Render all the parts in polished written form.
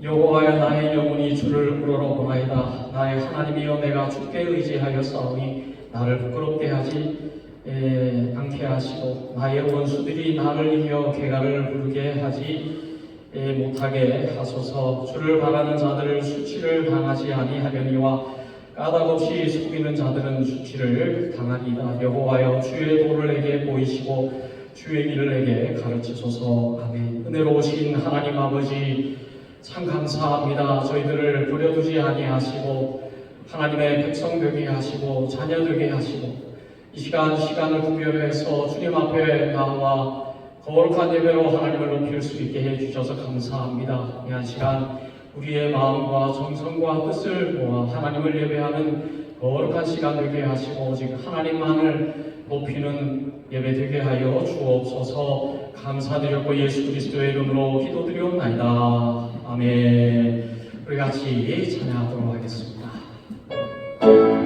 여호와여, 나의 영혼이 주를 우러러보나이다. 나의 하나님이여, 내가 주께 의지하여 싸우니 나를 부끄럽게 하지 않게 하시고, 나의 원수들이 나를 이겨 개가를 부르게 하지 못하게 하소서. 주를 바라는 자들을 수치를 당하지 아니하려니와 까닭없이 속이는 자들은 수치를 당하리이다. 여호와여, 주의 도를 내게 보이시고 주의 길을 내게 가르치소서. 아멘. 은혜로우신 하나님 아버지, 참 감사합니다. 저희들을 버려두지 아니하시고 하나님의 백성 되게 하시고 자녀 되게 하시고 이 시간을 구별해서 주님 앞에 나와 거룩한 예배로 하나님을 높일 수 있게 해주셔서 감사합니다. 이 한 시간 우리의 마음과 정성과 뜻을 모아 하나님을 예배하는 거룩한 시간 되게 하시고 오직 하나님만을 높이는 예배 되게 하여 주옵소서. 감사드렸고 예수 그리스도의 이름으로 기도드리옵나이다. 아멘. 우리 같이 찬양하도록 하겠습니다. Oh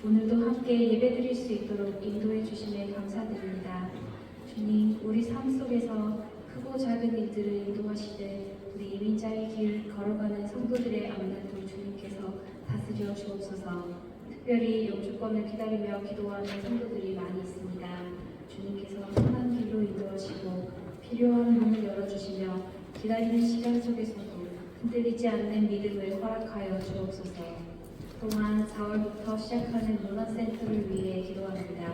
오늘도 함께 예배드릴 수 있도록 인도해 주심에 감사드립니다. 주님, 우리 삶 속에서 크고 작은 일들을 인도하시되 우리 이민자의 길을 걸어가는 성도들의 앞날도 주님께서 다스려 주옵소서. 특별히 영주권을 기다리며 기도하는 성도들이 많이 있습니다. 주님께서 선한 길로 인도하시고 필요한 문을 열어주시며 기다리는 시간 속에서도 흔들리지 않는 믿음을 허락하여 주옵소서. 또한 4월부터 시작하는 문화센터를 위해 기도합니다.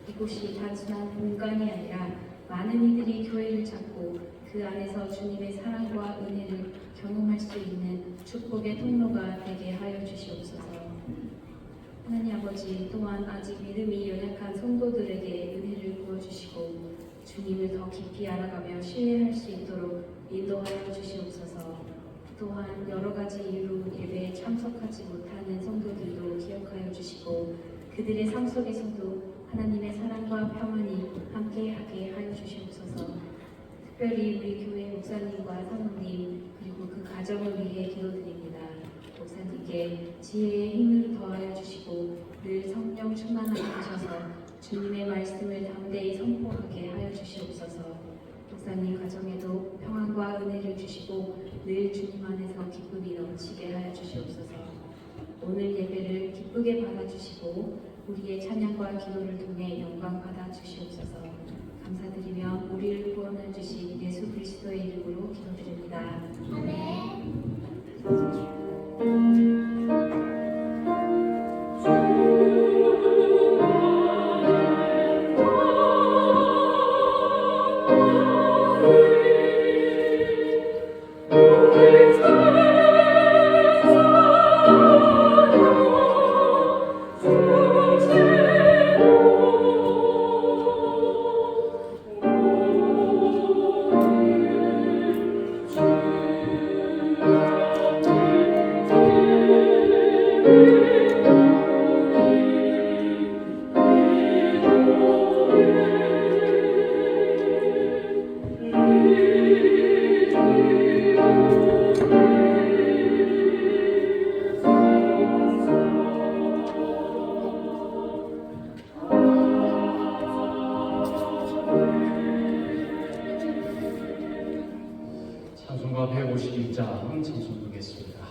이곳이 단순한 공간이 아니라 많은 이들이 교회를 찾고 그 안에서 주님의 사랑과 은혜를 경험할 수 있는 축복의 통로가 되게 하여 주시옵소서. 하나님 아버지, 또한 아직 믿음이 연약한 성도들에게 은혜를 부어주시고 주님을 더 깊이 알아가며 신뢰할 수 있도록 인도하여 주시옵소서. 또한 여러 가지 이유로 예배에 참석하지 못하는 성도들도 기억하여 주시고 그들의 삶 속에서도 하나님의 사랑과 평안이 함께하게 하여 주시옵소서. 특별히 우리 교회 목사님과 사모님 그리고 그 가정을 위해 기도드립니다. 목사님께 지혜의 힘을 더하여 주시고 늘 성령 충만하게 하셔서 주님의 말씀을 담대히 선포하게 하여 주시옵소서. 목사님 가정에도 평안과 은혜를 주시고 늘 주님 안에서 기쁨이 넘치게 하여 주시옵소서. 오늘 예배를 기쁘게 받아주시고 우리의 찬양과 기도를 통해 영광 받아 주시옵소서. 감사드리며 우리를 구원해 주신 예수 그리스도의 이름으로 기도드립니다. 아멘. 찬송가 151장 찬송 부르겠습니다.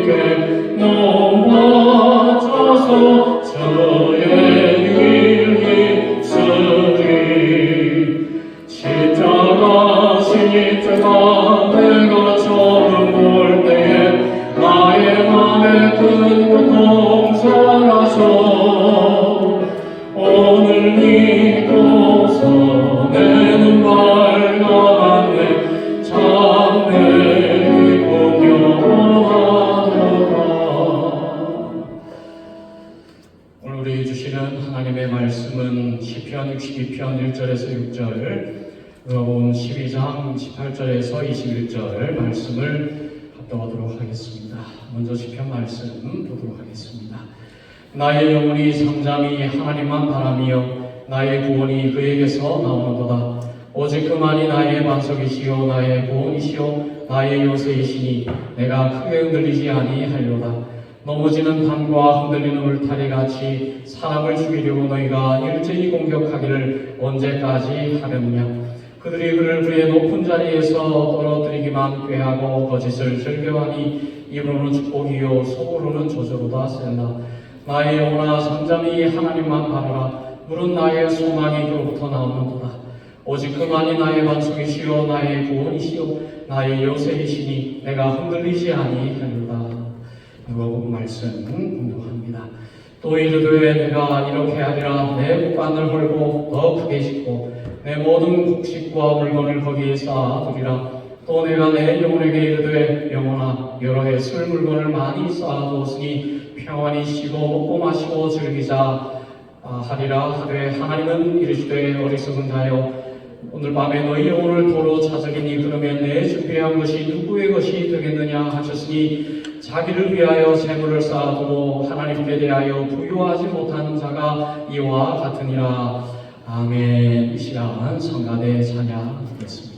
주님께 몸 바쳐서 저의 시편 1절에서 6절, 누가복음 12장 18절에서 21절 말씀을 합독하도록 하겠습니다. 먼저 시편 말씀 보도록 하겠습니다. 나의 영혼이 잠잠히 하나님만 바라며 나의 구원이 그에게서 나오는도다. 오직 그만이 나의 반석이시요 나의 구원이시요 나의 요새이시니 내가 크게 흔들리지 아니하리로다. 넘어지는 담과 흔들리는 울타리같이 사람을 죽이려고 너희가 일제히 공격하기를 언제까지 하려느냐. 그들이 그를 그의 높은 자리에서 떨어뜨리기만 꾀하고 거짓을 즐겨하니 입으로는 축복이요 속으로는 저주로다 쓴다. 나의 영혼아 잠잠히 하나님만 바라라. 물은 나의 소망이 그로부터 나오는도다. 오직 그만이 나의 반석이시요 나의 구원이시요 나의 요새이시니 내가 흔들리지 아니하리로다. 누가복음 말씀 공독합니다. 또 이르되 내가 이렇게 하리라. 내 곳간을 헐고 더 크게 짓고 내 모든 곡식과 물건을 거기에 쌓아두리라. 또 내가 내 영혼에게 이르되 영혼아 여러 해 쓸 물건을 많이 쌓아두었으니 평안히 쉬고 먹고 마시고 즐기자 하리라 하되 하나님은 이르시되 어리석은 자여 오늘 밤에 너희 영혼을 도로 찾으리니 그러면 내 준비한 것이 누구의 것이 되겠느냐 하셨으니 자기를 위하여 재물을 쌓아두고 하나님께 대하여 부유하지 못한 자가 이와 같으니라. 아멘. 이 시간 성가대 찬양 드리겠습니다.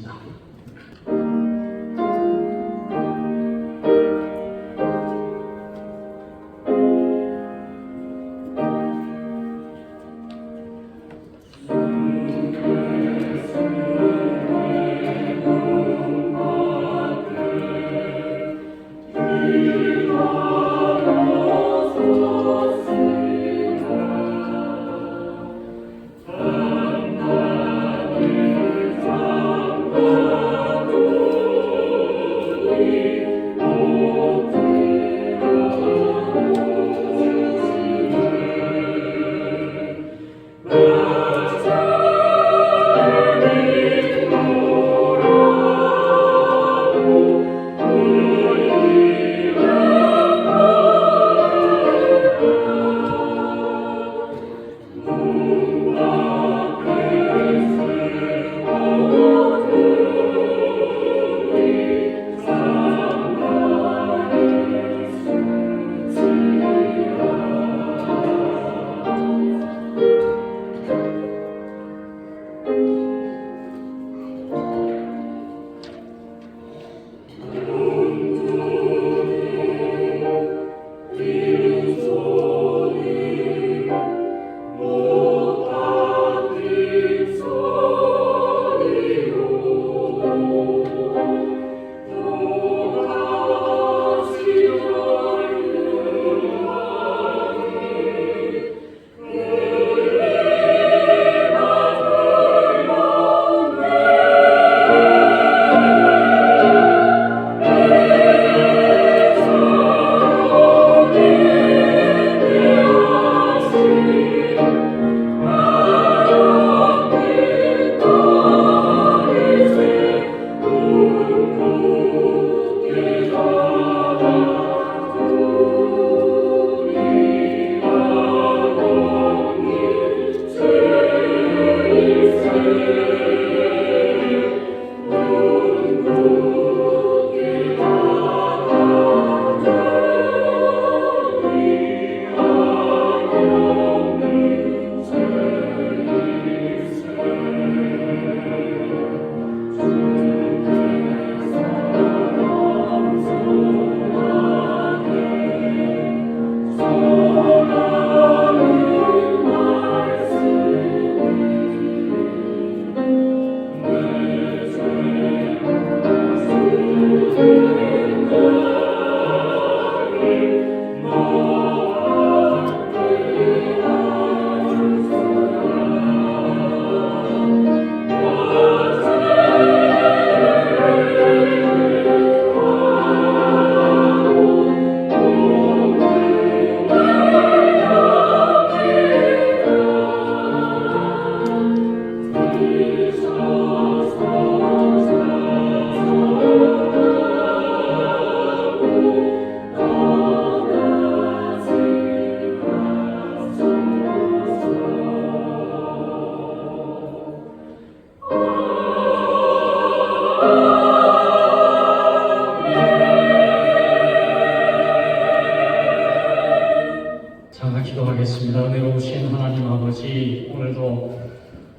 자, 기도하겠습니다. 은혜로우신 하나님 아버지, 오늘도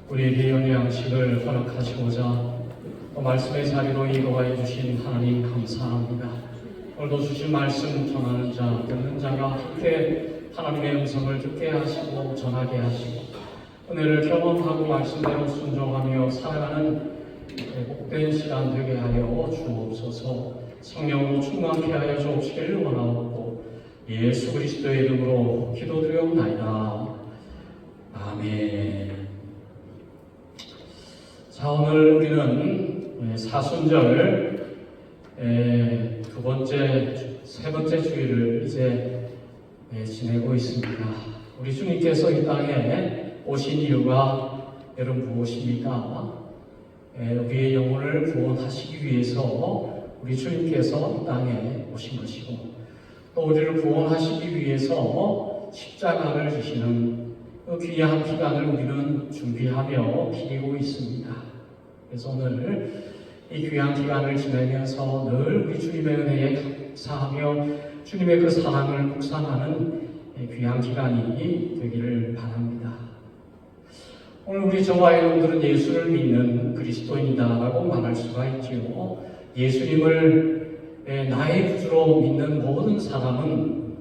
우리에게 영의 양식을 허락하시고자 또 말씀의 자리로 이동하여 주신 하나님 감사합니다. 오늘도 주신 말씀 전하는 자, 듣는 자가 함께 하나님의 음성을 듣게 하시고 전하게 하시고 은혜를 경험하고 말씀대로 순종하며 살아가는 복된 시간 되게 하여 주옵소서. 성령으로 충만케 하여 주옵시기를 원하옵고 예수 그리스도의 이름으로 기도드리옵나이다. 아멘. 자, 오늘 우리는 사순절 세 번째 주일을 이제 지내고 있습니다. 우리 주님께서 이 땅에 오신 이유가 여러분 무엇입니까? 우리의 영혼을 구원하시기 위해서 우리 주님께서 이 땅에 오신 것이고 또 우리를 구원하시기 위해서 십자가를 지시는 그 귀한 기간을 우리는 준비하며 기리고 있습니다. 그래서 오늘 이 귀한 기간을 지내면서 늘 우리 주님의 은혜에 감사하며 주님의 그 사랑을 묵상하는 귀한 기간이 되기를 바랍니다. 오늘 우리 저와 여러분들은 예수를 믿는 그리스도인이다라고 말할 수가 있지요. 예수님을 나의 구주로 믿는 모든 사람은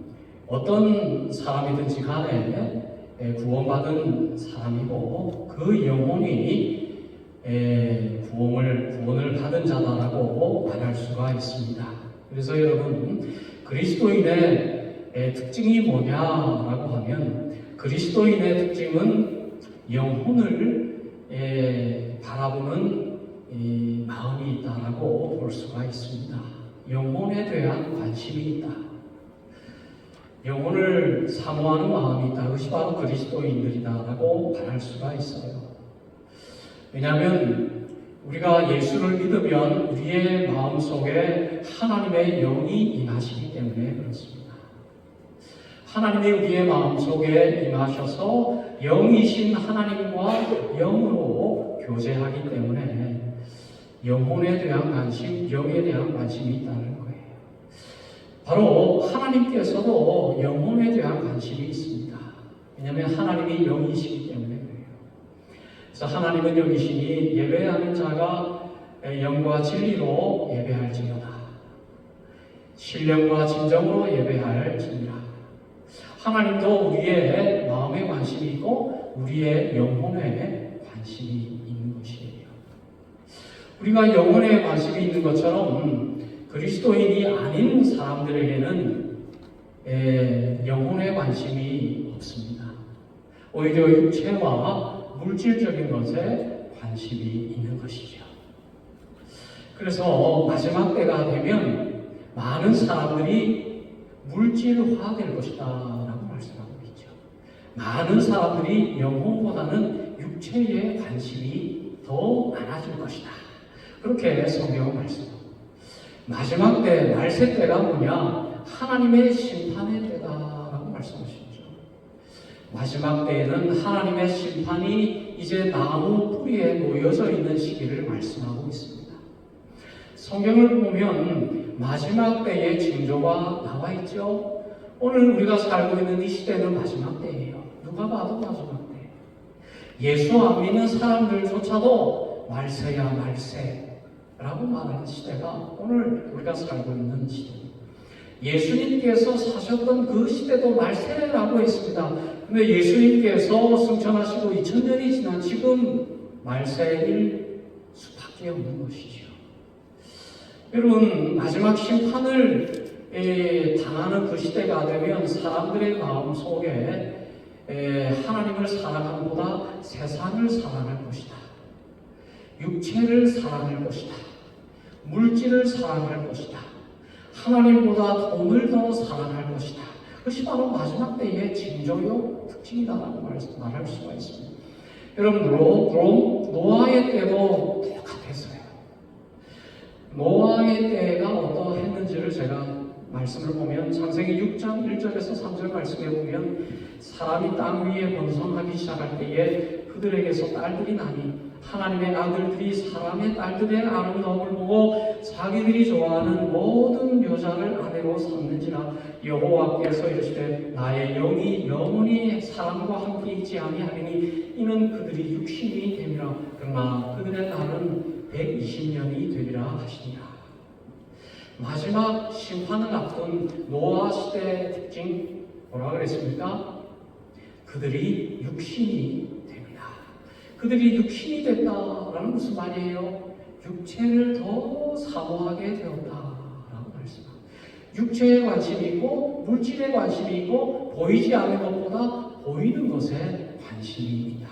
어떤 사람이든지 간에 구원받은 사람이고 그 영혼이 구원을 받은 자다라고 말할 수가 있습니다. 그래서 여러분, 그리스도인의 특징이 뭐냐라고 하면 그리스도인의 특징은 영혼을 바라보는 마음이 있다라고 볼 수가 있습니다. 영혼에 대한 관심이 있다. 영혼을 사모하는 마음이 있다. 그것이 바로 그리스도인들이다라고 말할 수가 있어요. 왜냐하면 우리가 예수를 믿으면 우리의 마음속에 하나님의 영이 임하시기 때문에 그렇습니다. 하나님이 우리의 마음속에 임하셔서 영이신 하나님과 영으로 교제하기 때문에 영혼에 대한 관심, 영에 대한 관심이 있다는 거예요. 바로 하나님께서도 영혼에 대한 관심이 있습니다. 왜냐하면 하나님이 영이시기 때문에 그래요. 그래서 하나님은 영이시니 예배하는 자가 영과 진리로 예배할지어다. 신령과 진정으로 예배할지니라. 하나님도 우리의 마음에 관심이 있고 우리의 영혼에 관심이 있는 것이에요. 우리가 영혼에 관심이 있는 것처럼 그리스도인이 아닌 사람들에게는 영혼에 관심이 없습니다. 오히려 육체와 물질적인 것에 관심이 있는 것이죠. 그래서 마지막 때가 되면 많은 사람들이 물질화될 것이다 라고 말씀하고 있죠. 많은 사람들이 영혼보다는 육체에 관심이 더 많아질 것이다. 그렇게 성경은 말씀합니다. 마지막 때, 말세 때가 뭐냐? 하나님의 심판의 때다라고 말씀하시죠. 마지막 때에는 하나님의 심판이 이제 나무 뿌리에 놓여져 있는 시기를 말씀하고 있습니다. 성경을 보면 마지막 때의 징조가 나와 있죠. 오늘 우리가 살고 있는 이 시대는 마지막 때예요. 누가 봐도 마지막 때. 예수 안 믿는 사람들조차도 말세야 말세라고 말하는 시대가 오늘 우리가 살고 있는 시대입니다. 예수님께서 사셨던 그 시대도 말세라고 했습니다. 근데 예수님께서 승천하시고 2000년이 지난 지금 말세일 수밖에 없는 것이죠. 여러분, 마지막 심판을 당하는 그 시대가 되면 사람들의 마음속에 하나님을 사랑함보다 세상을 사랑할 것이다. 육체를 사랑할 것이다. 물질을 사랑할 것이다. 하나님보다 돈을 더 사랑할 것이다. 그것이 바로 마지막 때의 징조요 특징이다라고 말할 수가 있습니다. 여러분, 노아의 때도 똑같았어요. 노아의 때가 어떠했는지를 제가 말씀을 보면 창세기 6장 1절에서 3절 말씀에 보면 사람이 땅 위에 번성하기 시작할 때에 그들에게서 딸들이 나니 하나님의 아들들이 사람의 딸들의 아름다움을 보고 자기들이 좋아하는 모든 여자를 아내로 삼는지라. 여호와께서 이르시되 나의 영이 영원히 사람과 함께 있지 아니하리니 이는 그들이 육신이 됨이라. 그러나 그들의 날은 120년이 되리라 하시니라. 마지막 심판을 앞둔 노아 시대의 특징 뭐라 그랬습니까? 그들이 육신이 됩니다. 그들이 육신이 됐다라는 무슨 말이에요? 육체를 더 사모하게 되었다라고 말했습니다. 육체에 관심이 있고 물질에 관심이 있고 보이지 않는 것보다 보이는 것에 관심이 있다.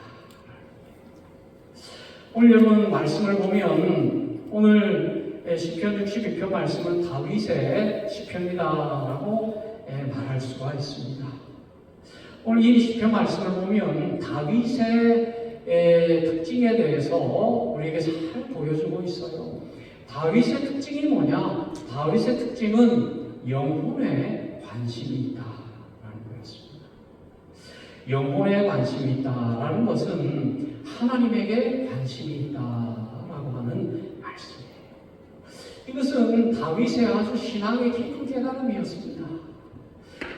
오늘 여러분 말씀을 보면 오늘 시편 62편 말씀은 다윗의 시편이다라고 말할 수가 있습니다. 오늘 이 시편 말씀을 보면 다윗의 특징에 대해서 우리에게 잘 보여주고 있어요. 다윗의 특징이 뭐냐? 다윗의 특징은 영혼에 관심이 있다라는 거였습니다. 영혼에 관심이 있다라는 것은 하나님에게 관심이 있다라고 하는 말씀이에요. 이것은 다윗의 아주 신앙의 깊은 깨달음이었습니다.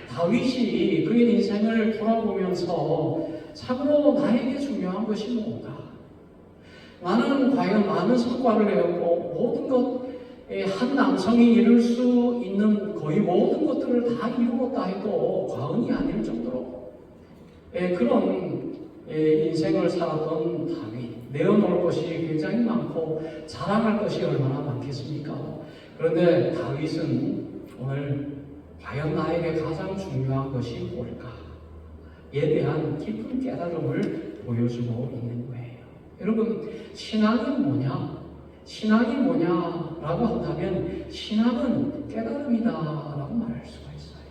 다윗이 그의 인생을 돌아보면서 참으로 나에게 중요한 것이 뭔가? 나는 과연 많은 성과를 내었고 모든 것, 한 남성이 이룰 수 있는 거의 모든 것들을 다 이루었다 해도 과언이 아닐 정도로 그런 인생을 살았던 다윗. 내어놓을 것이 굉장히 많고 자랑할 것이 얼마나 많겠습니까? 그런데 다윗은 오늘 과연 나에게 가장 중요한 것이 뭘까에 대한 깊은 깨달음을 보여주고 있는 거예요. 여러분, 신앙은 뭐냐? 신앙이 뭐냐라고 한다면 신앙은 깨달음이다라고 말할 수가 있어요.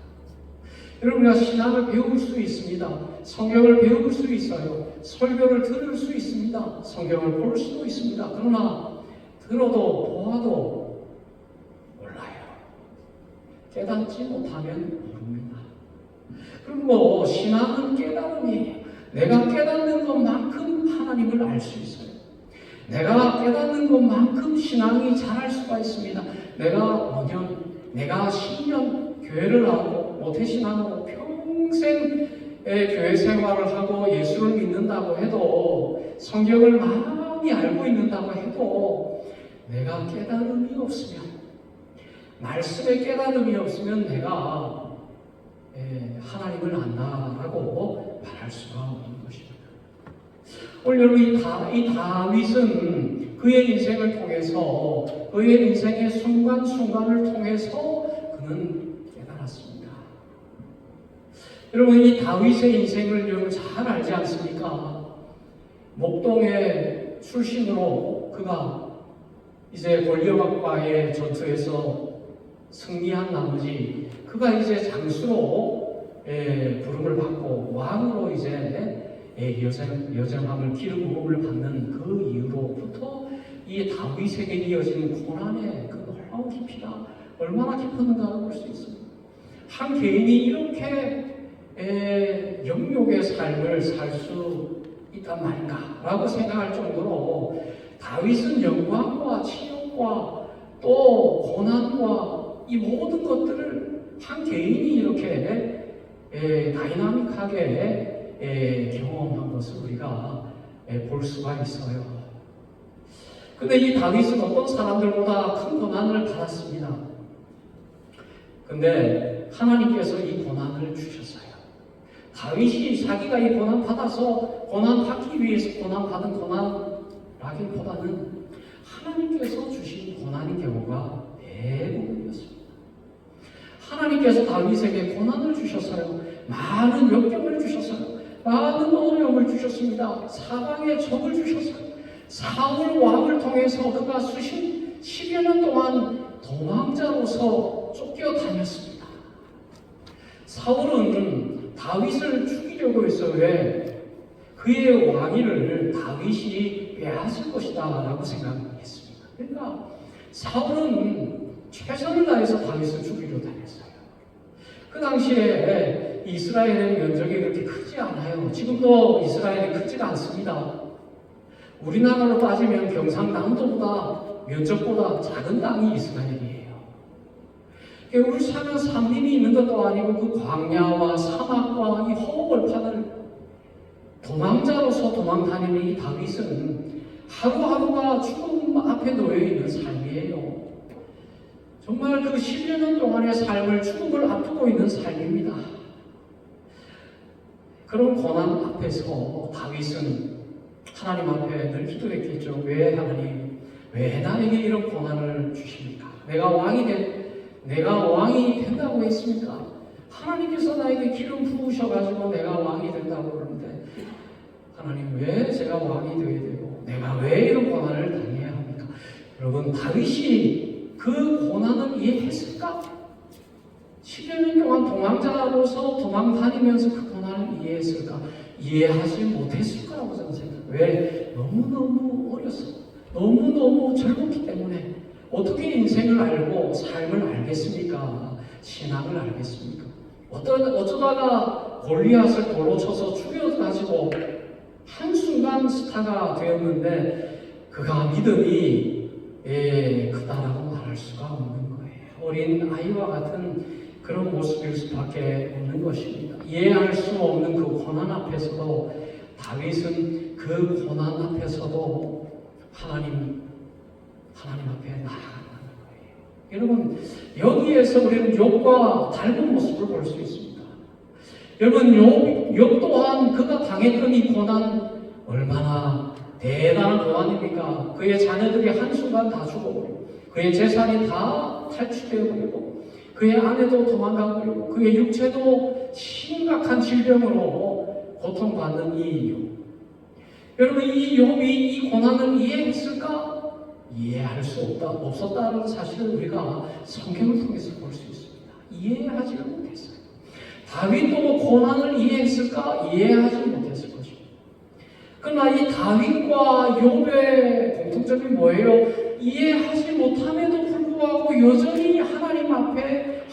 여러분, 우리가 신앙을 배울 수 있습니다. 성경을 배울 수 있어요. 설교를 들을 수 있습니다. 성경을 볼 수도 있습니다. 그러나 들어도 보아도 몰라요. 깨닫지 못하면 모릅니다. 그리고 신앙은 깨달음이에요. 내가 깨닫는 것만큼 하나님을 알 수 있어요. 내가 깨닫는 것만큼 신앙이 자랄 수가 있습니다. 내가 5년, 내가 10년 교회를 나오고 모태신앙으로 평생 교회 생활을 하고 예수를 믿는다고 해도 성경을 많이 알고 있는다고 해도 내가 깨달음이 없으면, 말씀에 깨달음이 없으면 내가 하나님을 안다라고 말할 수가 없는 것입니다. 오늘 여러분, 이 다윗은 그의 인생을 통해서, 그의 인생의 순간순간을 통해서 그는 깨달았습니다. 여러분, 이 다윗의 인생을 여러분 잘 알지 않습니까? 목동의 출신으로 그가 이제 골리앗과의 전투에서 승리한 나머지 그가 이제 장수로 부름을 받고 왕으로 이제 여정함을 기름 부음을 받는 그 이후로부터 이 다윗에게 이어지는 고난의 그 놀라운 깊이가 얼마나 깊었는가를 볼 수 있습니다. 한 개인이 이렇게 영욕의 삶을 살 수 있단 말인가 라고 생각할 정도로 다윗은 영광과 치욕과 또 고난과 이 모든 것들을 한 개인이 이렇게 다이나믹하게 경험한 것을 우리가 볼 수가 있어요. 근데 이 다윗은 어떤 사람들보다 큰 고난을 받았습니다. 근데 하나님께서 이 고난을 주셨어요. 다윗이 자기가 이 고난 받아서 고난 받기 위해서 고난 받은 고난라기보다는 하나님께서 주신 고난인 경우가 대부분이었습니다. 하나님께서 다윗에게 고난을 주셨어요. 많은 역경을 주셨어요. 많은 어려움을 주셨습니다. 사방에 적을 주셨어요. 사울 왕을 통해서 그가 10여 년 동안 도망자로서 쫓겨다녔습니다. 사울은 다윗을 죽이려고 했어요. 왜? 그의 왕위를 다윗이 빼앗을 것이다 라고 생각했습니다. 그러니까 사울은 최선을 다해서 다윗을 죽이려 다녔어요. 그 당시에 이스라엘의 면적이 그렇게 크지 않아요. 지금도 이스라엘이 크지가 않습니다. 우리나라로 따지면 경상남도보다 면적보다 작은 땅이 이스라엘이에요. 우리 사는 산림이 있는 것도 아니고 그 광야와 사막과 이 허허벌판을 도망자로서 도망다니는 이 다윗은 하루하루가 죽음 앞에 놓여 있는 삶이에요. 정말 그 10여 년 동안의 삶을 죽음을 앞두고 있는 삶입니다. 그런 고난 앞에서 다윗은 하나님 앞에 늘 기도했겠죠. 왜 하나님, 왜 나에게 이런 고난을 주십니까? 내가 왕이 된다고 했습니까? 하나님께서 나에게 기름 부으셔가지고 내가 왕이 된다고 그러는데 하나님 왜 제가 왕이 되어야 되고 내가 왜 이런 고난을 당해야 합니까? 여러분, 다윗이 그 고난을 이해했을까? 10여 년 동안 도망자로서 도망다니면서 그 고난을 이해했을까? 이해하지 못했을 거라고 저는 생각해요. 왜? 너무너무 어려서 너무너무 젊었기 때문에 어떻게 인생을 알고 삶을 알겠습니까? 신앙을 알겠습니까? 어쩌다가 골리앗을 돌로 쳐서 죽여가지고 한순간 스타가 되었는데 그가 믿음이 크다라고 말할 수가 없는 거예요. 어린 아이와 같은 그런 모습일 수밖에 없는 것입니다. 이해할 수 없는 그 고난 앞에서도 다윗은 그 고난 앞에서도 하나님 앞에 나아간다는 거예요. 여러분, 여기에서 우리는 욥과 닮은 모습을 볼 수 있습니다. 여러분, 욥 또한 그가 당했던 이 고난 얼마나 대단한 고난입니까? 그의 자녀들이 한순간 다 죽어버리고 그의 재산이 다 탈취되어버리고 그의 아내도 도망가버리고 그의 육체도 심각한 질병으로 고통받는 이 욥. 여러분, 이 욥이 이 고난을 이해했을까? 이해할 수 없었다는 사실을 우리가 성경을 통해서 볼 수 있습니다. 이해하지 못했어요. 다윗도 고난을 이해했을까? 이해하지 못했을 것입니다. 그러나 이 다윗과 욥의 공통점이 뭐예요? 이해하지 못함에도 불구하고 여전히 하나님 앞에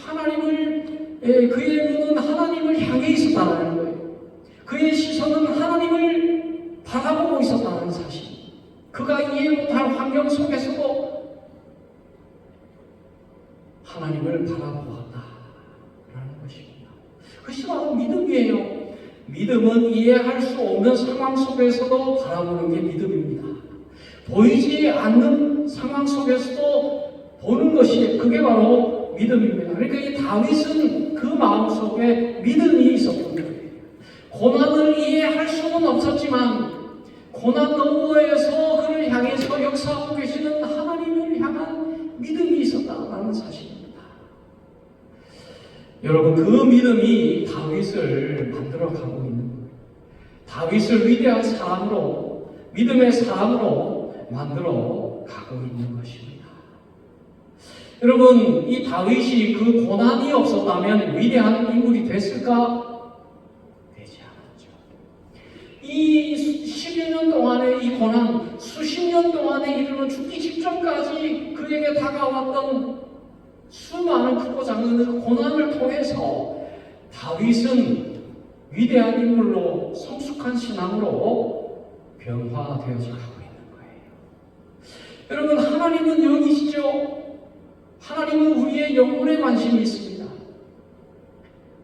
그의 눈은 하나님을 향해 있었다는 거예요. 그의 시선은 하나님을 바라보고 있었다는 사실. 그가 이해 못할 환경 속에서도 하나님을 바라보았다라는 것입니다. 그것이 바로 믿음이에요. 믿음은 이해할 수 없는 상황 속에서도 바라보는 게 믿음입니다. 보이지 않는 상황 속에서도 보는 것이 그게 바로 믿음입니다. 그러니까 이 다윗은 그 마음속에 믿음이 있었던 거예요. 고난을 이해할 수는 없었지만 고난 너머에서 그를 향해서 역사하고 계시는 하나님을 향한 믿음이 있었다는 사실입니다. 여러분, 그 믿음이 다윗을 만들어가고 있는 거예요. 다윗을 위대한 사람으로, 믿음의 사람으로 만들어가고 있는 것입니다. 여러분, 이 다윗이 그 고난이 없었다면 위대한 인물이 됐을까? 이 10여 년 동안의 이 고난, 수십 년 동안에 이르는 죽기 직전까지 그에게 다가왔던 수많은 크고 작은 그 고난을 통해서 다윗은 위대한 인물로 성숙한 신앙으로 변화되어져 가고 있는 거예요. 여러분, 하나님은 여기시죠? 하나님은 우리의 영혼에 관심이 있습니다.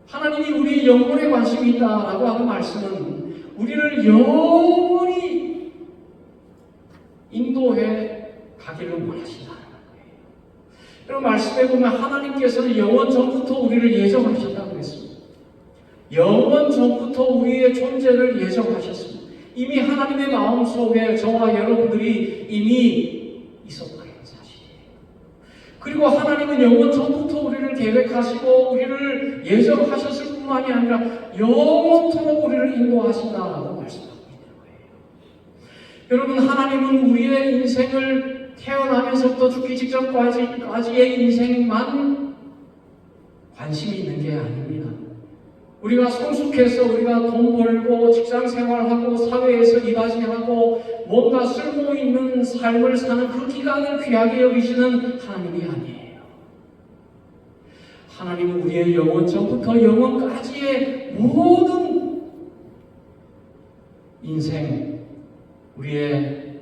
하나님이 우리의 영혼에 관심이 있다라고 하는 말씀은 우리를 영원히 인도해 가기를 원하신다는 거예요. 여러분, 말씀에 보면 하나님께서는 영원 전부터 우리를 예정하셨다고 했습니다. 영원 전부터 우리의 존재를 예정하셨습니다. 이미 하나님의 마음속에 저와 여러분들이 이미 있었다는 사실이에요. 그리고 하나님은 영원 전부터 우리를 계획하시고 우리를 예정하셨을 뿐만이 아니라 영원토록 우리를 인도하신다라고 말씀하고 있는 거예요. 여러분, 하나님은 우리의 인생을 태어나면서부터 죽기 직전까지의 인생만 관심이 있는 게 아닙니다. 우리가 성숙해서 우리가 돈 벌고 직장 생활하고 사회에서 이바지하고 뭔가 쓸모 있는 삶을 사는 그 기간을 귀하게 여기시는 하나님이 아니에요. 하나님은 우리의 영원 전부터 영원까지의 모든 인생, 우리의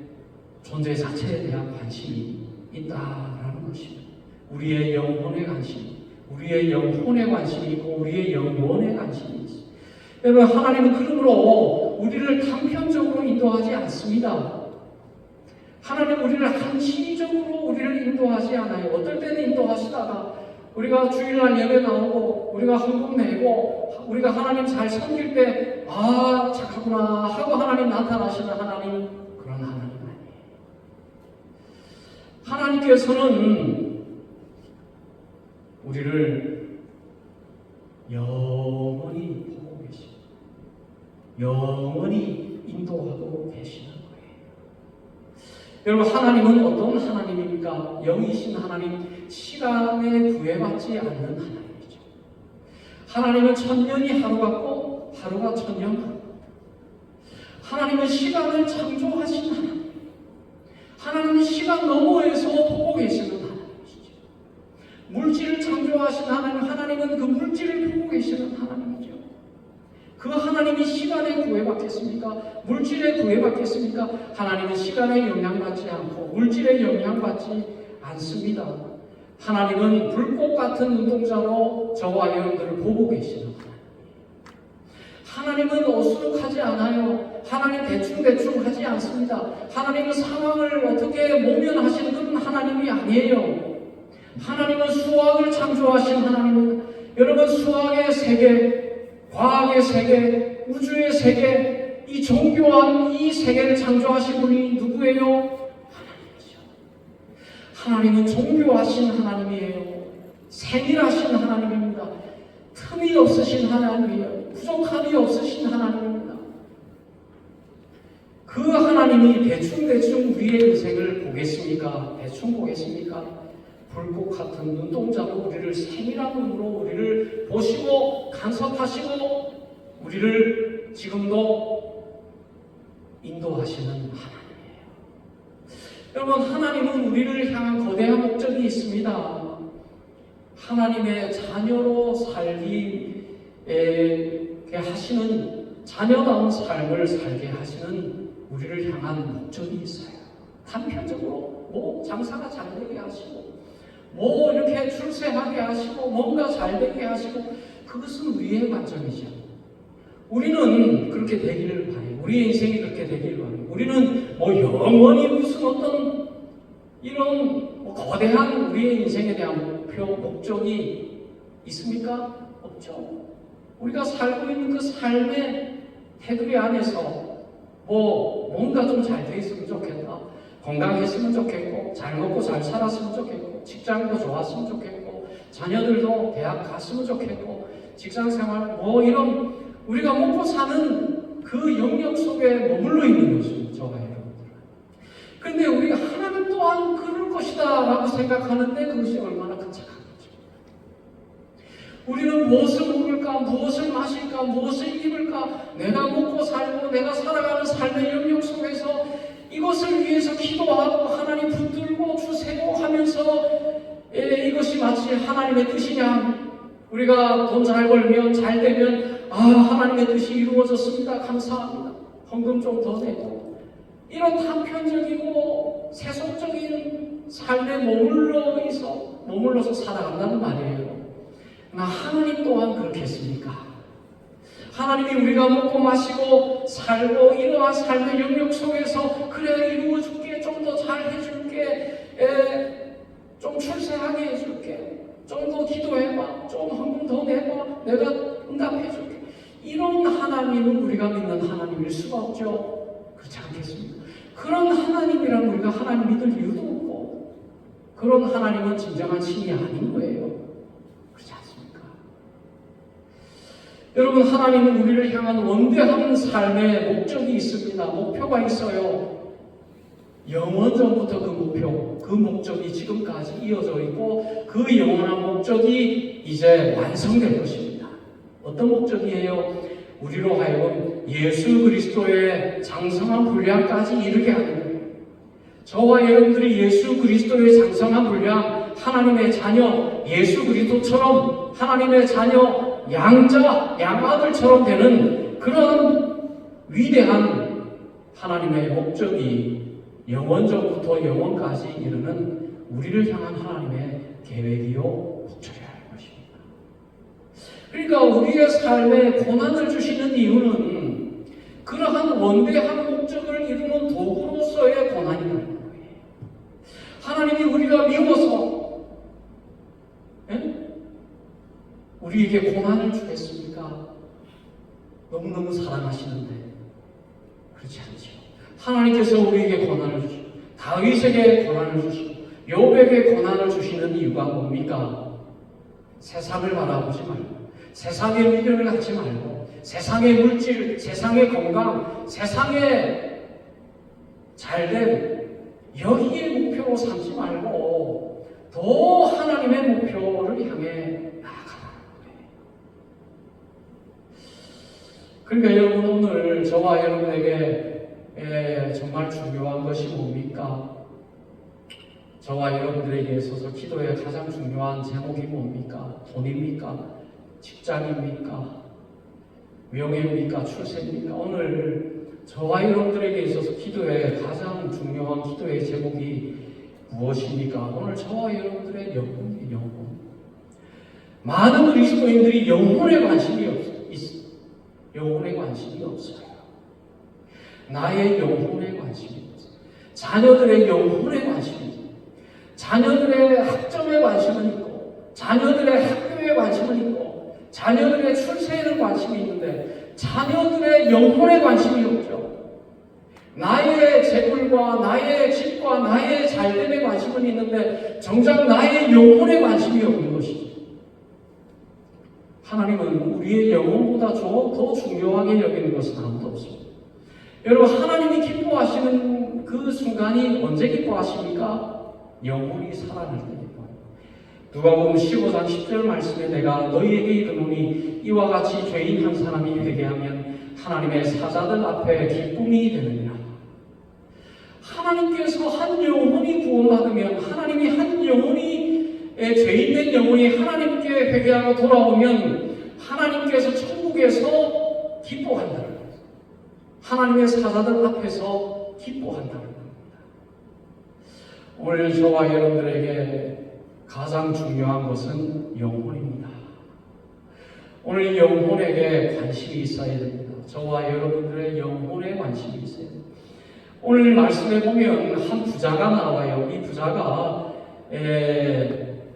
존재 자체에 대한 관심이 있다라는 것입니다. 우리의 영혼에 관심, 우리의 영혼에 관심이 있고 우리의 영혼에 관심이 있습니다. 여러분, 하나님은 그러므로 우리를 단편적으로 인도하지 않습니다. 하나님 우리를 한시적으로 우리를 인도하지 않아요. 어떨 때는 인도하시다가 우리가 주일날 예배 나오고 우리가 헌금 내고 우리가 하나님 잘 섬길 때 착하구나 하고 하나님 나타나시는 하나님, 그런 하나님 아니에요. 하나님께서는 우리를 영원히 보고 계십니다. 영원히 인도하고 계시는 거예요. 여러분, 하나님은 어떤 하나님입니까? 영이신 하나님, 시간에 구애받지 않는 하나님이죠. 하나님은 천년이 하루 같고 하루가 천년 같고, 하나님은 시간을 창조하신 하나님, 하나님은 시간 너머에서 보고 계시는 하나님이시죠. 물질을 창조하신 하나님, 하나님은 그 물질을 보고 계시는 하나님이죠. 그 하나님이 시간에 구애받겠습니까? 물질에 구애받겠습니까? 하나님은 시간에 영향받지 않고 물질에 영향받지 않습니다. 하나님은 불꽃 같은 눈동자로 저와 여러분들을 보고 계시는 하나님. 하나님은 어수룩하지 않아요. 하나님 대충 하지 않습니다. 하나님은 상황을 어떻게 모면하시는 그런 하나님이 아니에요. 하나님은 수학을 창조하신 하나님은, 여러분, 수학의 세계, 과학의 세계, 우주의 세계, 이 정교한 이 세계를 창조하신 분이 누구예요? 하나님이죠. 하나님은 정교하신 하나님이에요. 세밀하신 하나님입니다. 틈이 없으신 하나님이에요. 부족함이 없으신 하나님입니다. 그 하나님이 대충 우리의 인생을 보겠습니까? 대충 보겠습니까? 불꽃 같은 눈동자로 우리를 세밀한 눈으로 우리를 보시고 간섭하시고 우리를 지금도 인도하시는 하나님이에요. 여러분, 하나님은 우리를 향한 거대한 목적이 있습니다. 하나님의 자녀로 살게 하시는, 자녀다운 삶을 살게 하시는 우리를 향한 목적이 있어요. 단편적으로 장사가 잘 되게 하시고 이렇게 출세하게 하시고 뭔가 잘 되게 하시고, 그것은 우리의 관점이죠. 우리는 그렇게 되기를 바라요. 우리의 인생이 그렇게 되기를 바라요. 우리는 영원히 무슨 어떤 이런 거대한 우리의 인생에 대한 목적이 있습니까? 없죠. 우리가 살고 있는 그 삶의 테두리 안에서 뭔가 좀 잘 돼 있으면 좋겠다. 건강했으면 좋겠고, 잘 먹고 잘 살았으면 좋겠고, 직장도 좋았으면 좋겠고, 자녀들도 대학 갔으면 좋겠고, 직장 생활 이런 우리가 먹고 사는 그 영역 속에 머물러 있는 것입니다. 저와 여러분들. 그런데 우리가 하나님 또한 그럴 것이다 라고 생각하는데 그것이 얼마나 큰 착한 거죠. 우리는 무엇을 먹을까, 무엇을 마실까, 무엇을 입을까, 내가 먹고 살고 내가 살아가는 삶의 영역 속에서 이것을 위해서 기도하고 하나님 붙들고 주세요 하면서 이것이 마치 하나님의 뜻이냐, 우리가 돈 잘 벌면 잘 되면 하나님의 뜻이 이루어졌습니다, 감사합니다, 헌금 좀 더 내고, 이런 단편적이고 세속적인 삶에 머물러서 살아간다는 말이에요. 그러나 하나님 또한 그렇겠습니까? 하나님이 우리가 먹고 마시고 살고 이러한 삶의 영역 속에서 그래 이루어줄게, 좀 더 잘해줄게, 좀 출세하게 해줄게, 좀 더 기도해봐, 좀 헌금 더 내봐, 내가 응답해줄게, 이런 하나님은 우리가 믿는 하나님일 수가 없죠. 그렇지 않겠습니까? 그런 하나님이란 우리가 하나님 믿을 이유도 없고, 그런 하나님은 진정한 신이 아닌 거예요. 그렇지 않습니까? 여러분, 하나님은 우리를 향한 원대한 삶의 목적이 있습니다. 목표가 있어요. 영원전부터 그 목적이 지금까지 이어져 있고, 그 영원한 목적이 이제 완성될 것입니다. 어떤 목적이에요? 우리로 하여금 예수 그리스도의 장성한 분량까지 이르게 하는 거예요. 저와 여러분들이 예수 그리스도의 장성한 분량, 하나님의 자녀, 예수 그리스도처럼 하나님의 자녀, 양아들처럼 되는 그런 위대한 하나님의 목적이 영원전부터 영원까지 이르는 우리를 향한 하나님의 계획이요 목적이야 할 것입니다. 그러니까 우리의 삶에 고난을 주시는 이유는 그러한 원대한 목적을 이루는 도구로서의 고난이라는 거예요. 하나님이 우리가 미워서 우리에게 고난을 주겠습니까? 너무너무 사랑하시는데 그렇지 않죠. 하나님께서 우리에게 고난을 주시고 다윗에게 고난을 주시고 욥에게 고난을 주시는 이유가 뭡니까? 세상을 바라보지 말고 세상의 미련을 갖지 말고 세상의 물질, 세상의 건강, 세상의 잘됨 여기에 목표로 삼지 말고 더 하나님의 목표를 향해 나아가라는 거예요. 그러니까 여러분 오늘 저와 여러분에게 정말 중요한 것이 뭡니까? 저와 여러분들에게 있어서 기도의 가장 중요한 제목이 뭡니까? 돈입니까? 직장입니까? 명예입니까? 출세입니까? 오늘 저와 여러분들에게 있어서 기도의 가장 중요한 기도의 제목이 무엇입니까? 오늘 저와 여러분들의 영혼이에요. 영혼. 많은 그리스도인들이 영혼에 관심이 있어요. 영혼에 관심이 없어요. 나의 영혼에 관심이 있어요. 자녀들의 영혼에 관심이 있어요. 자녀들의 학점에 관심은 있고 자녀들의 학교에 관심은 있고 자녀들의 출세에는 관심이 있는데 자녀들의 영혼에 관심이 없죠. 나의 재물과 나의 집과 나의 잘됨에 관심은 있는데 정작 나의 영혼에 관심이 없는 것이죠. 하나님은 우리의 영혼보다 더 중요하게 여기는 것은 아무도 없습니다. 여러분 하나님이 기뻐하시는 그 순간이 언제 기뻐하십니까? 영혼이 살아날 때 기뻐합니다. 누가복음 15장 10절 말씀에 내가 너희에게 이르노니 이와 같이 죄인 한 사람이 회개하면 하나님의 사자들 앞에 기쁨이 되느니라. 하나님께서 한 영혼이 구원받으면 하나님이 한 영혼이 죄인된 영혼이 하나님께 회개하고 돌아오면 하나님께서 천국에서 기뻐한다는 거예요. 하나님의 사자들 앞에서 기뻐한다는 겁니다. 오늘 저와 여러분들에게 가장 중요한 것은 영혼입니다. 오늘 영혼에게 관심이 있어야 됩니다. 저와 여러분들의 영혼에 관심이 있어야 됩니다. 오늘 말씀에 보면 한 부자가 나와요. 이 부자가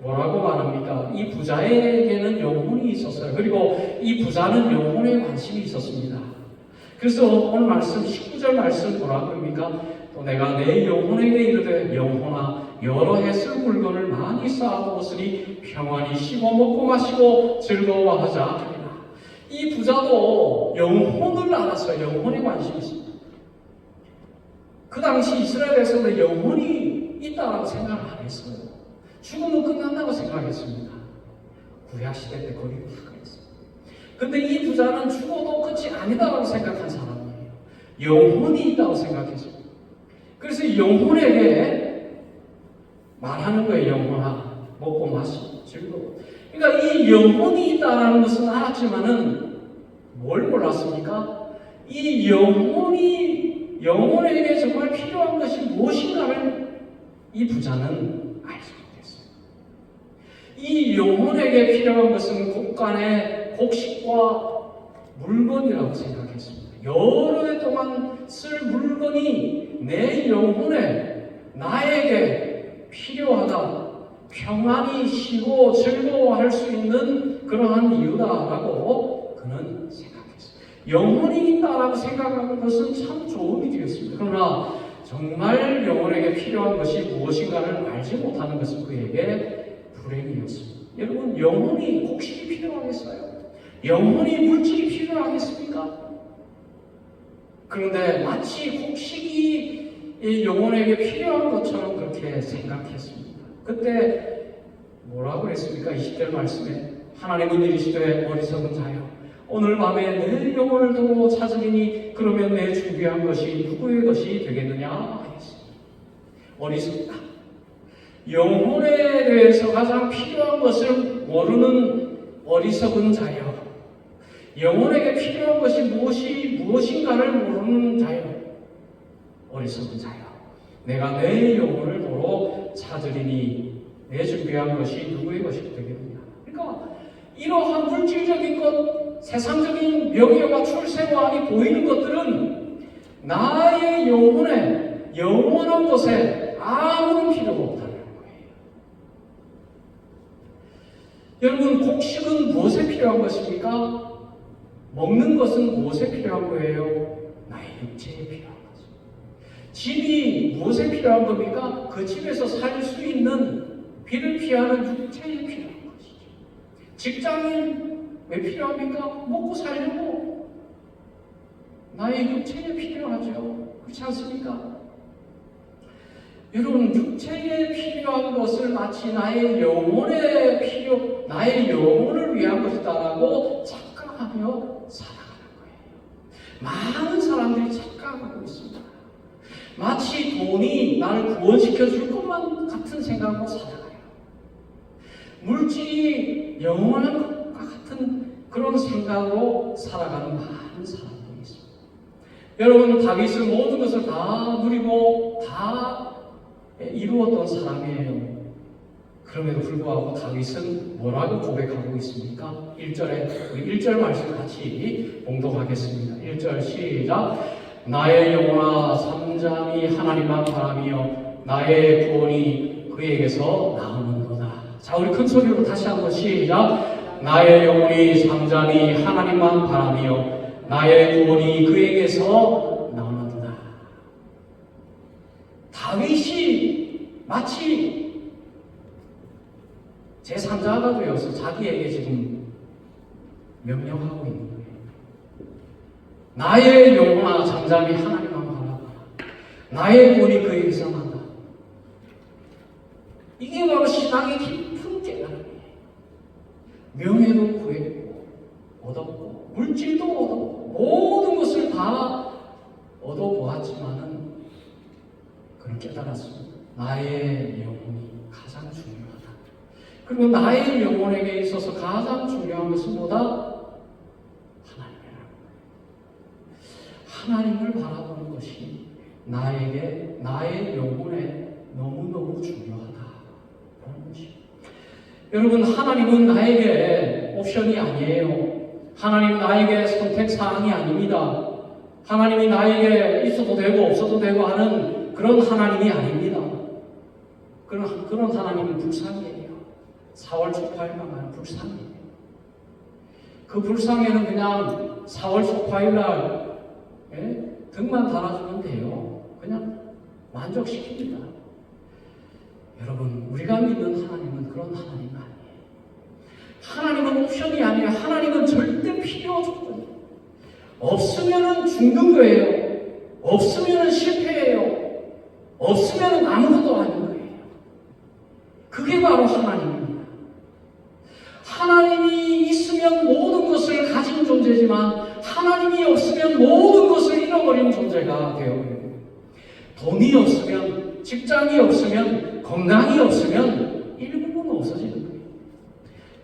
뭐라고 말합니까? 이 부자에게는 영혼이 있었어요. 그리고 이 부자는 영혼에 관심이 있었습니다. 그래서 오늘 말씀 19절 말씀 뭐라고 합니까? 또 내가 내 영혼에게 이르되 영혼아 여러 해 쓸 물건을 많이 쌓아두었으니 평안히 씹어 먹고 마시고 즐거워하자 하리라. 이 부자도 영혼을 알았어요. 영혼에 관심이 있습니다. 그 당시 이스라엘에서는 영혼이 있다고 생각을 안 했어요. 죽으면 끝난다고 생각했습니다. 구약시대 때 거의 다 그랬어요. 근데 이 부자는 죽어도 끝이 아니다라고 생각한 사람이에요. 영혼이 있다고 생각했습니다. 그래서 영혼에게 말하는 거예요. 영혼아 먹고 마시고 즐거워. 그러니까 이 영혼이 있다는 것은 알았지만은 뭘 몰랐습니까? 이 영혼에게 정말 필요한 것이 무엇인가를 이 부자는 알지 못했어요. 이 영혼에게 필요한 것은 곡간의 곡식과 물건이라고 생각했습니다. 여러 해 동안 쓸 물건이 내 영혼에 나에게 필요하다. 평안히 쉬고 즐거워할 수 있는 그러한 이유다라고 그는 생각했어요. 영혼이 있다라고 생각하는 것은 참 좋은 일이었습니다. 그러나 정말 영혼에게 필요한 것이 무엇인가를 알지 못하는 것은 그에게 불행이었습니다. 여러분 영혼이 곡식이 필요하겠어요? 영혼이 물질이 필요하겠습니까? 그런데 마치 곡식이 이 영혼에게 필요한 것처럼 그렇게 생각했습니다. 그때 뭐라고 했습니까? 20절 말씀에 하나님은 이르시되 어리석은 자여 오늘 밤에 내 영혼을 두고 찾으리니 그러면 내 준비한 것이 누구의 것이 되겠느냐 하였습니다. 어리석다. 영혼에 대해서 가장 필요한 것을 모르는 어리석은 자여, 영혼에게 필요한 것이 무엇인가를 모르는 자여, 어리석은 자여. 내가 내 영혼을 도로 찾으리니 내 준비한 것이 누구의 것이 되겠느냐. 그러니까 이러한 물질적인 것, 세상적인 명예와 출세와 이 보이는 것들은 나의 영혼에, 영원한 곳에 아무런 필요가 없다는 거예요. 여러분, 곡식은 무엇에 필요한 것입니까? 먹는 것은 무엇에 필요한 거예요? 나의 육체에 필요한 거죠. 집이 무엇에 필요한 겁니까? 그 집에서 살 수 있는 비를 피하는 육체에 필요한 것이죠. 직장인 왜 필요합니까? 먹고 살려고 나의 육체에 필요하죠. 그렇지 않습니까? 여러분, 육체에 필요한 것을 마치 나의 영혼을 위한 것이다라고 착각하며 살아가는 거예요. 많은 사람들이 착각하고 있습니다. 마치 돈이 나를 구원시켜 줄 것만 같은 생각으로 살아가요. 물질이 영원한 것과 같은 그런 생각으로 살아가는 많은 사람들이 있습니다. 여러분, 다윗은 모든 것을 다 누리고 다 이루었던 사람이에요. 그럼에도 불구하고 다윗은 뭐라고 고백하고 있습니까? 1절에 우리 1절 말씀 같이 봉독하겠습니다. 1절 시작. 나의 영혼아 잠잠히 하나님만 바라며 나의 구원이 그에게서 나오는도다. 자, 우리 큰 소리로 다시 한번 시작. 나의 영혼이 잠잠히 하나님만 바라며 나의 구원이 그에게서 나오는도다. 다윗이 마치 제3자가 되어서 자기에게 지금 명령하고 있는 거예요. 나의 영혼아 잠잠히 하나님만 바라봐. 나의 구원이 그에게서 난다. 이게 바로 신앙의 깊은 깨달음이에요. 명예도 구했고 얻었고 물질도 얻었고 모든 것을 다 얻어보았지만은 그런 깨달았습니다. 나의 영혼이 가장 중요하다. 그리고 나의 영혼에게 있어서 가장 중요한 것은 뭐다? 하나님을 바라보는 것이 나에게, 나의 영혼에 너무너무 중요하다라는 것입니다. 여러분, 하나님은 나에게 옵션이 아니에요. 하나님은 나에게 선택사항이 아닙니다. 하나님이 나에게 있어도 되고 없어도 되고 하는 그런 하나님이 아닙니다. 그런 하나님은 불쌍해요. 4월 초파일만 하는 불쌍해요. 그 불쌍해는 그냥 4월 초파일날 등만 달아주면 돼요. 그냥 만족시킵니다. 여러분, 우리가 믿는 하나님은 그런 하나님 아니에요. 하나님은 옵션이 아니에요. 하나님은 절대 필요 조건이에요. 없으면 죽는 거예요. 없으면 실패해요. 없으면 아무것도 아닌 거예요. 그게 바로 하나님입니다. 하나님이 있으면 모든 것을 가진 존재지만 하나님이 없으면 모든 것을 잃어버린 존재가 되어버립니다. 돈이 없으면, 직장이 없으면, 건강이 없으면 일부분 없어지는 거예요.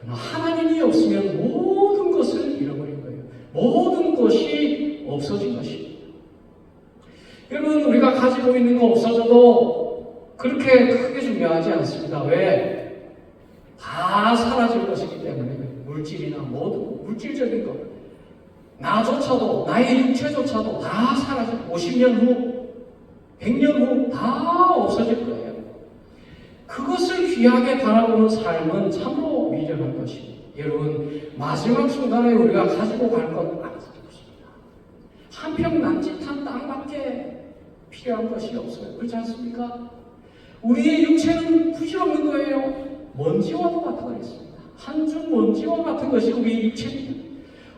그러나 하나님이 없으면 모든 것을 잃어버린 거예요. 모든 것이 없어진 것입니다. 여러분, 우리가 가지고 있는 거 없어져도 그렇게 크게 중요하지 않습니다. 왜? 다 사라질 것이기 때문에. 물질이나 모든 물질적인 것, 나조차도, 나의 육체조차도 다 사라져. 50년 후, 100년 후 다 없어질 거예요. 그것을 귀하게 바라보는 삶은 참으로 미련한 것입니다. 여러분, 마지막 순간에 우리가 가지고 갈 건 없습니다. 한평 남짓한 땅밖에 필요한 것이 없어요. 그렇지 않습니까? 우리의 육체는 부질없는 거예요. 먼지와도 같아있습니다. 한 줌 먼지와 같은 것이 우리의 육체입니다.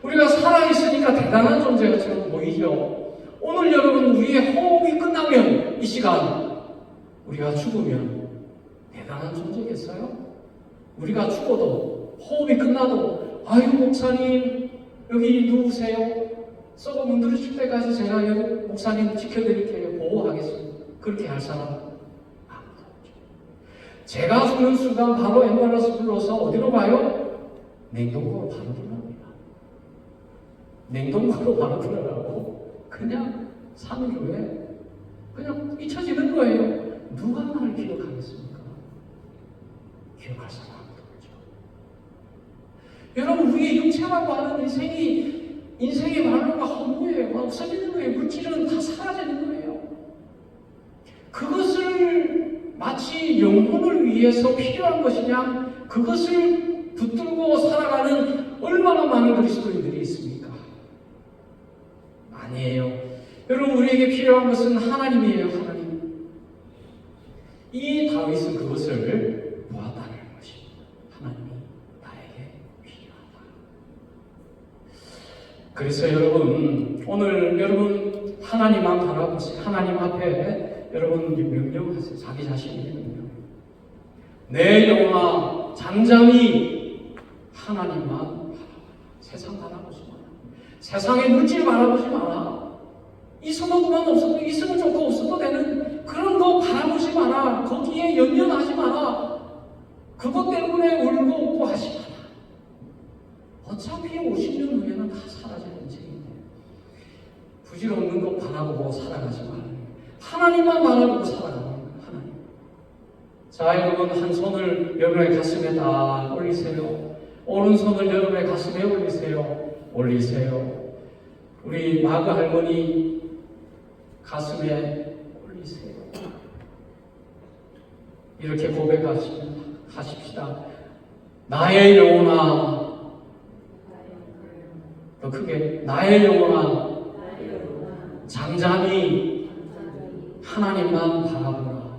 우리가 살아있으니까 대단한 존재처럼 보이죠. 오늘 여러분, 우리의 호흡이 끝나면 이 시간 우리가 죽으면 대단한 존재겠어요? 우리가 죽어도 호흡이 끝나도 아유 목사님 여기 누우세요. 썩어 문드러질 때까지 제가 여기 목사님 지켜드릴게요. 보호하겠습니다. 그렇게 할 사람 제가 죽는 순간 바로 앰뷸런스 불러서 어디로 가요? 냉동고로 바로 들어갑니다. 냉동고로 바로 들어가고 그냥 3일 후에 그냥 잊혀지는 거예요. 누가 나를 기억하겠습니까? 기억할 사람 아무도 없죠. 여러분, 우리의 육체만 봐는 인생의 말로가 허무예요. 없어지는 거예요. 물질은 다 사라지는 거예요. 그것을 마치 영혼을 위해서 필요한 것이냐, 그것을 붙들고 살아가는 얼마나 많은 그리스도인들이 있습니까? 아니에요. 여러분, 우리에게 필요한 것은 하나님이에요. 하나님. 이 다윗은 그것을 보았다는 것입니다. 하나님이 나에게 필요하다. 그래서 여러분, 오늘 여러분 하나님만 바라보세요. 하나님 앞에 여러분 명령하세요. 자기 자신에게 명령. 내 영혼아 잠잠히 하나님만 바라봐. 세상 바라보지 마라. 세상의 물질 바라보지 마라. 있어도 그만 없어도 있으면 좋고 없어도 되는 그런 거 바라보지 마라. 거기에 연연하지 마라. 그것 때문에 울고 웃고 하지 마라. 어차피 50년 후에는 다 사라지는 인생인데 부질없는 거 바라보고 살아가지 마라. 하나님만 바라보고 살아가는 거예요. 하나님. 자, 여러분 한 손을 여러분의 가슴에다 올리세요. 오른손을 여러분의 가슴에 올리세요. 올리세요. 우리 마그 할머니 가슴에 올리세요. 이렇게 고백하십시다. 나의 영혼아, 더 크게 나의 영혼아 잠잠히 하나님만 바라보라.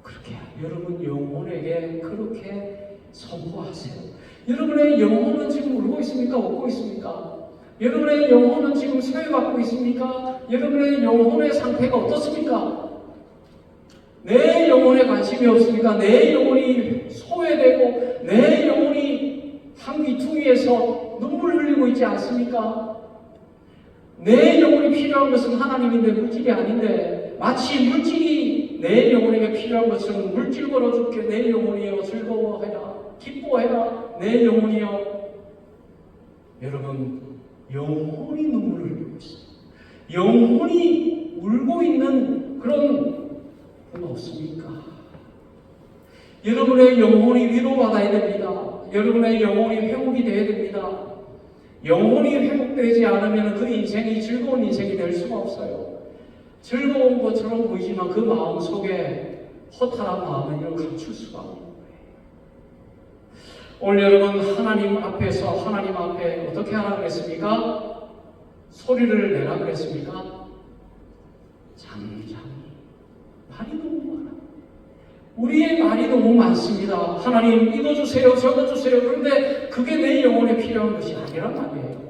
그렇게 여러분 영혼에게 그렇게 선포하세요. 여러분의 영혼은 지금 울고 있습니까? 웃고 있습니까? 여러분의 영혼은 지금 소외받고 있습니까? 여러분의 영혼의 상태가 어떻습니까? 내 영혼에 관심이 없습니까? 내 영혼이 소외되고 내 영혼이 한귀퉁이에서 눈물 흘리고 있지 않습니까? 내 영혼이 필요한 것은 하나님인데 물질이 아닌데 마치 물질이 내 영혼에게 필요한 것처럼 물질 벌어줄게. 내 영혼이여 즐거워해라. 기뻐해라. 내 영혼이여. 여러분 영혼이 눈물을 흘리고 있어요. 영혼이 울고 있는 그런 분 없습니까? 여러분의 영혼이 위로받아야 됩니다. 여러분의 영혼이 회복이 되어야 됩니다. 영혼이 회복되지 않으면 그 인생이 즐거운 인생이 될 수가 없어요. 즐거운 것처럼 보이지만 그 마음 속에 허탈한 마음을 감출 수가 없는 거예요. 오늘 여러분 하나님 앞에서 하나님 앞에 어떻게 하라 그랬습니까? 소리를 내라 그랬습니까? 잠잠히. 말이 너무 많아. 우리의 말이 너무 많습니다. 하나님 이거 주세요 저거 주세요. 그런데 그게 내 영혼에 필요한 것이 아니란 말이에요.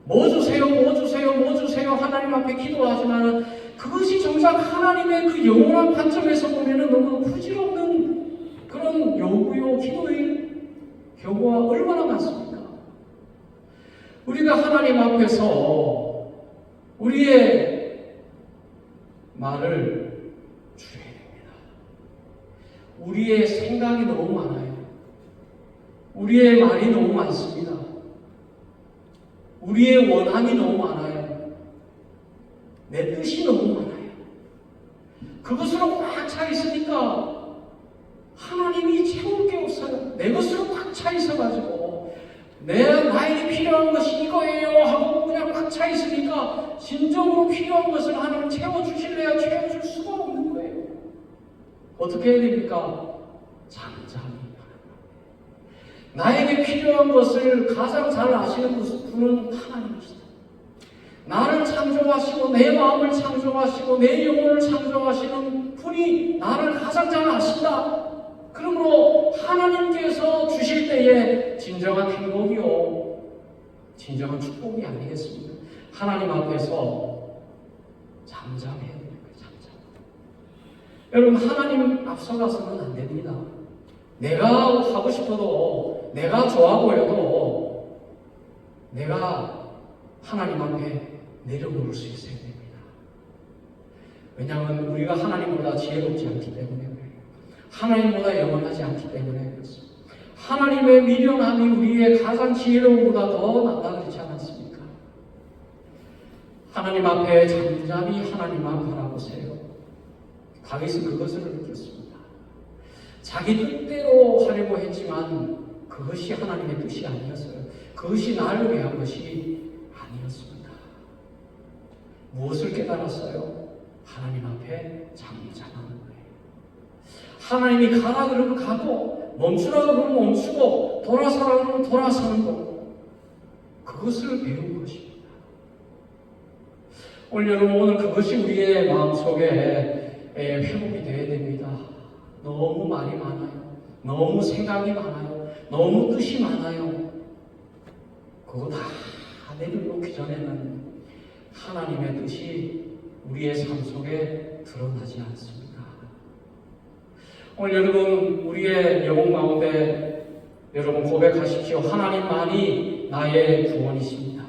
뭐 주세요 뭐 주세요 뭐 주세요 하나님 앞에 기도하지만 그것이 정작 하나님의 그 영원한 관점에서 보면 너무 부질없는 그런 요구요 기도의 경우가 얼마나 많습니까? 우리가 하나님 앞에서 우리의 말을 줄여야 됩니다. 우리의 생각이 너무 많아요. 우리의 말이 너무 많습니다. 우리의 원함이 너무 많아요. 내 뜻이 너무 많아요. 그것으로 꽉 차 있으니까 하나님이 채울 게 없어요. 내 것으로 꽉 차 있어가지고 나에게 필요한 것이 이거예요 하고 그냥 꽉 차 있으니까 진정으로 필요한 것을 하나님 채워주실래야 채워줄 수가 없는 거예요. 어떻게 해야 됩니까? 잠잠히. 나에게 필요한 것을 가장 잘 아시는 분은 하나님이시다. 나를 창조하시고 내 마음을 창조하시고 내 영혼을 창조하시는 분이 나를 가장 잘 아신다. 그러므로 하나님께서 주실 때에 진정한 행복이요 진정한 축복이 아니겠습니까? 하나님 앞에서 잠잠해야 됩니다. 잠잠. 여러분 하나님 앞서가서는 안 됩니다. 내가 하고 싶어도 내가 좋아 보여도 내가 하나님 앞에 내려놓을 수 있어야 됩니다. 왜냐하면 우리가 하나님보다 지혜롭지 않기 때문에 그래요. 하나님보다 영원하지 않기 때문에 그렇습니다. 하나님의 미련함이 우리의 가장 지혜로움보다 더 낫다 그렇지 않았습니까? 하나님 앞에 잠잠히 하나님만 바라보세요. 다윗은 그것을 느꼈습니다. 자기 뜻대로 하려고 했지만 그것이 하나님의 뜻이 아니었어요. 그것이 나를 위한 것이 아니었습니다. 무엇을 깨달았어요? 하나님 앞에 잠잠하는 거예요. 하나님이 가라 그러면 가고 멈추라 그러면 멈추고 돌아서라 그러면 돌아서는 것, 그것을 배운 것입니다. 오늘 그것이 우리의 마음속에 회복이 되어야 됩니다. 너무 말이 많아요. 너무 생각이 많아요. 너무 뜻이 많아요. 그거 다 내려놓기 전에는 하나님의 뜻이 우리의 삶 속에 드러나지 않습니다. 오늘 여러분, 우리의 영혼 가운데 여러분 고백하십시오. 하나님만이 나의 구원이십니다.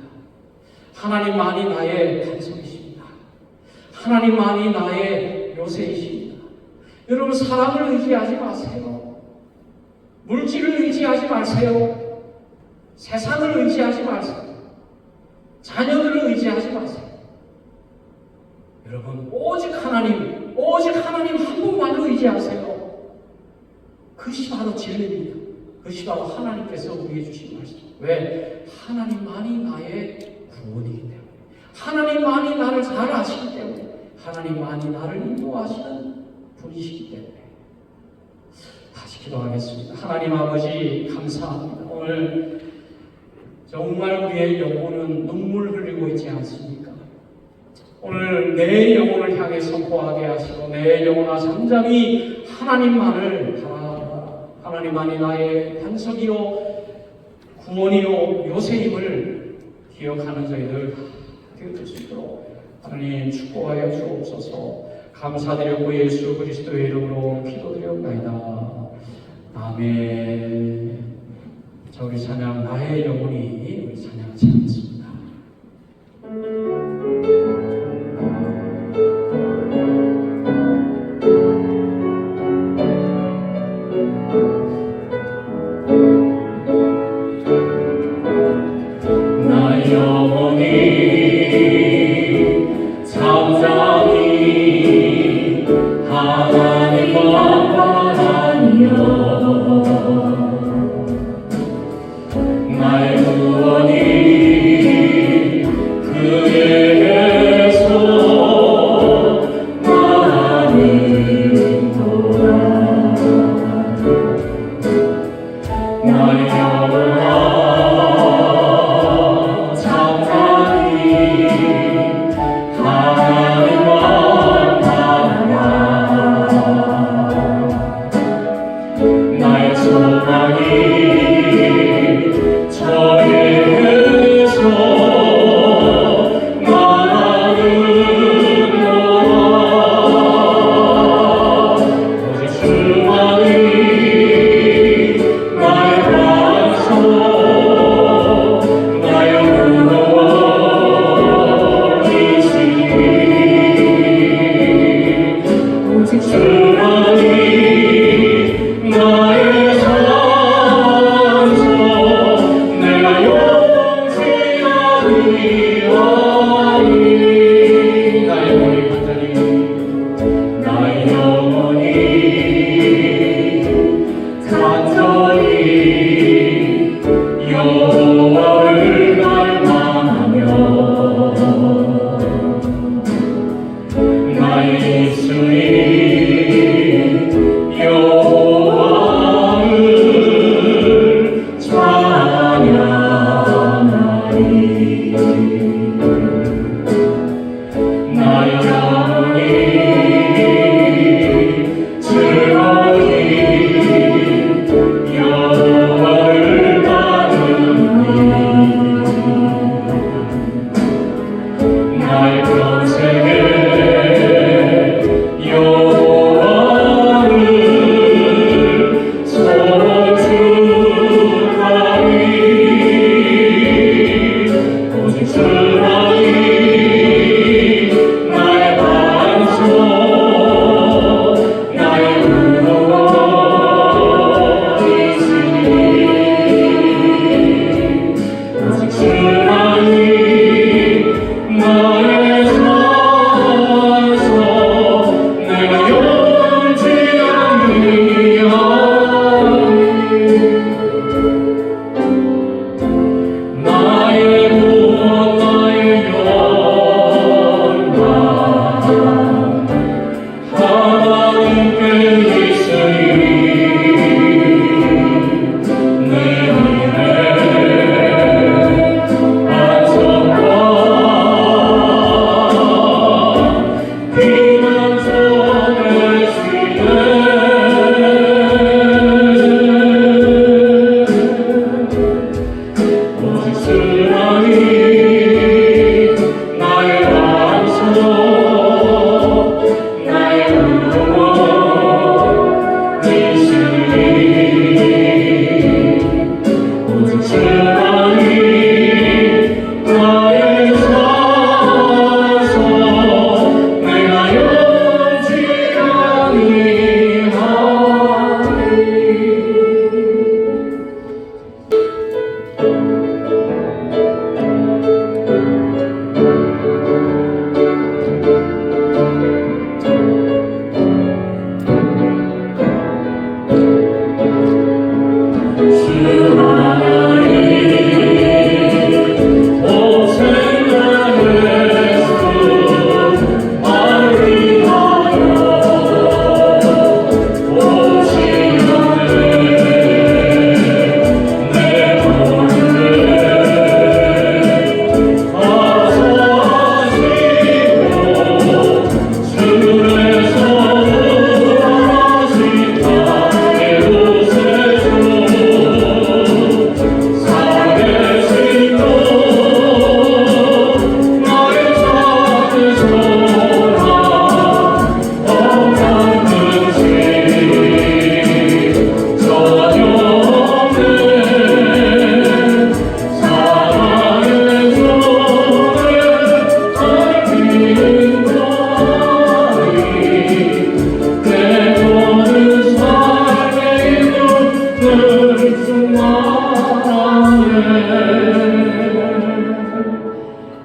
하나님만이 나의 반석이십니다. 하나님만이 나의 요새이십니다. 여러분, 사람을 의지하지 마세요. 물질을 의지하지 마세요. 세상을 의지하지 마세요. 자녀들을 의지하지 마세요. 여러분, 오직 하나님 한 분만을 의지하세요. 그것이 바로 진리입니다. 그것이 바로 하나님께서 우리에게 주신 말씀. 왜? 하나님만이 나의 구원이기 때문에, 하나님만이 나를 잘 아시기 때문에, 하나님만이 나를 인도하시는 분이시기 때문에. 다시 기도하겠습니다. 하나님 아버지, 감사합니다. 오늘 정말 우리의 영혼은 눈물 흘리고 있지 않습니까? 오늘 내 영혼을 향해 선포하게 하시고, 내 영혼아 잠잠히 하나님만을 바라보라. 하나님만이 나의 반석이요 구원이요 요새임을 기억하는 저희들 되어줄 수 있도록 하나님 축복하여 주옵소서. 감사드리고 예수 그리스도의 이름으로 기도드렸나이다. 아멘. 자, 우리 찬양 나의 영혼이 우리 찬양 찬양했습니다. 주만이 나의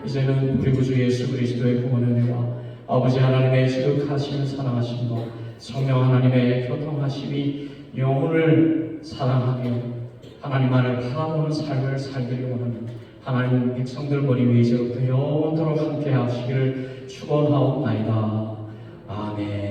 이제는 우리 구주 예수 그리스도의 구원의 은혜와 아버지 하나님의 지극하심을 사랑하심과 성령 하나님의 교통하심이 영혼을 사랑하며 하나님만을 바라보는 삶을 살기를 원하는 하나님 백성들 머리 위에 이제부터 영원토록 함께 하시기를 축원하옵나이다. 아멘.